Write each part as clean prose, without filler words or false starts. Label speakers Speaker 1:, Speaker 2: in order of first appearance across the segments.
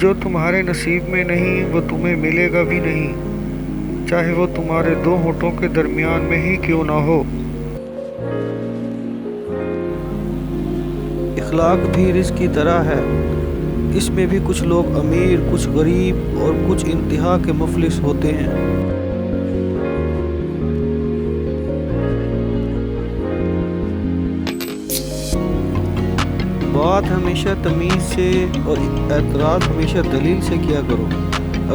Speaker 1: جو تمہارے نصیب میں نہیں وہ تمہیں ملے گا بھی نہیں، چاہے وہ تمہارے دو ہونٹوں کے درمیان میں ہی کیوں نہ ہو۔
Speaker 2: اخلاق بھی رزق کی طرح ہے، اس میں بھی کچھ لوگ امیر، کچھ غریب اور کچھ انتہا کے مفلس ہوتے ہیں۔ بات ہمیشہ تمیز سے اور اعتراض ہمیشہ دلیل سے کیا کرو۔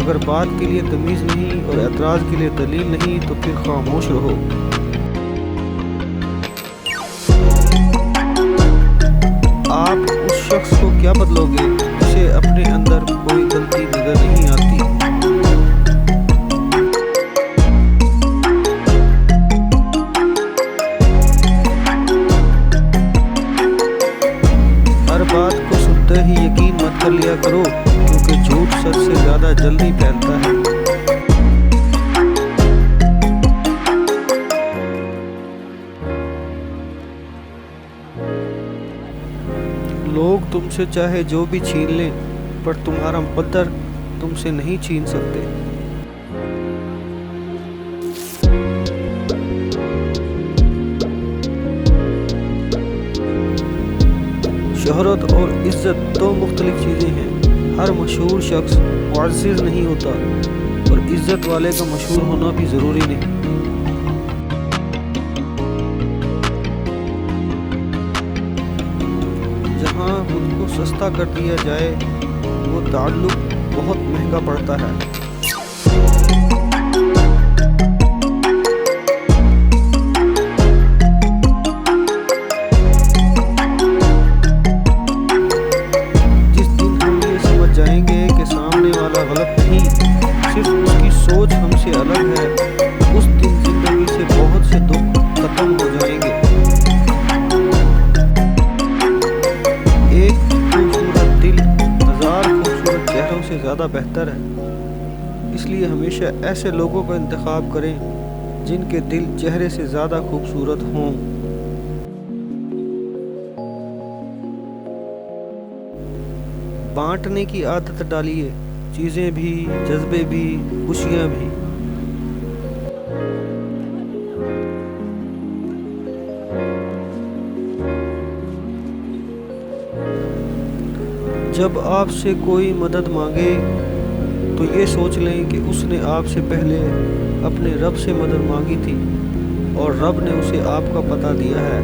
Speaker 2: اگر بات کے لیے تمیز نہیں اور اعتراض کے لیے دلیل نہیں تو پھر خاموش رہو۔ آپ اس شخص کو کیا بدلو گے جسے اپنے اندر کوئی غلطی نظر نہیں آتی؟ ہر بات کو سنتے ہی یقین مت کر لیا کرو، کیونکہ جھوٹ سچ سے زیادہ جلدی پھیلتا ہے۔ لوگ تم سے چاہے جو بھی چھین لیں، پر تمہارا مقدر تم سے نہیں چھین سکتے۔ شہرت اور عزت دو مختلف چیزیں ہیں۔ ہر مشہور شخص معزز نہیں ہوتا، اور عزت والے کا مشہور ہونا بھی ضروری نہیں۔ جہاں خود کو سستا کر دیا جائے وہ تعلق بہت مہنگا پڑتا ہے۔ جس دن ہم یہ سمجھ جائیں گے کہ سامنے والا غلط نہیں، صرف اس کی سوچ ہم سے الگ ہے، اس دن زندگی سے بہت سے دکھ ختم ہو جائیں گے۔ ایک خوبصورت دل ہزار خوبصورت چہروں سے زیادہ بہتر ہے، اس لیے ہمیشہ ایسے لوگوں کا انتخاب کریں جن کے دل چہرے سے زیادہ خوبصورت ہوں۔ بانٹنے کی عادت ڈالیے، چیزیں بھی، جذبے بھی، خوشیاں بھی۔ جب آپ سے کوئی مدد مانگے تو یہ سوچ لیں کہ اس نے آپ سے پہلے اپنے رب سے مدد مانگی تھی اور رب نے اسے آپ کا پتہ دیا ہے۔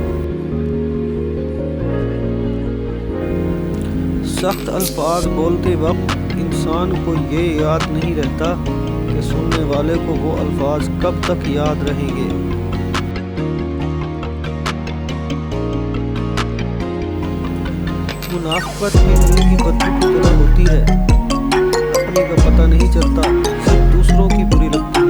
Speaker 2: سخت الفاظ بولتے وقت انسان کو یہ یاد نہیں رہتا کہ سننے والے کو وہ الفاظ کب تک یاد رہیں گے۔ منافقت بھی منہ کی بدبو کی طرح ہوتی ہے، اپنے کا پتہ نہیں چلتا، صرف دوسروں کی بری لگتی ہے۔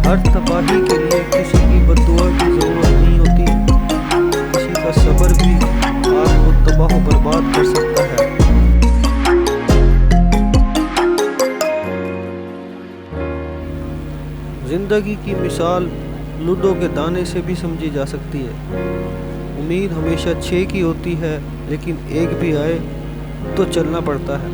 Speaker 2: ہر تباہی کے لیے کسی کی بددعا کی ضرورت نہیں ہوتی، کسی کا صبر بھی آپ کو تباہ و برباد کر سکتا ہے۔ زندگی کی مثال لوڈو کے دانے سے بھی سمجھی جا سکتی ہے۔ امید ہمیشہ 6 کی ہوتی ہے، لیکن ایک بھی آئے تو چلنا پڑتا ہے۔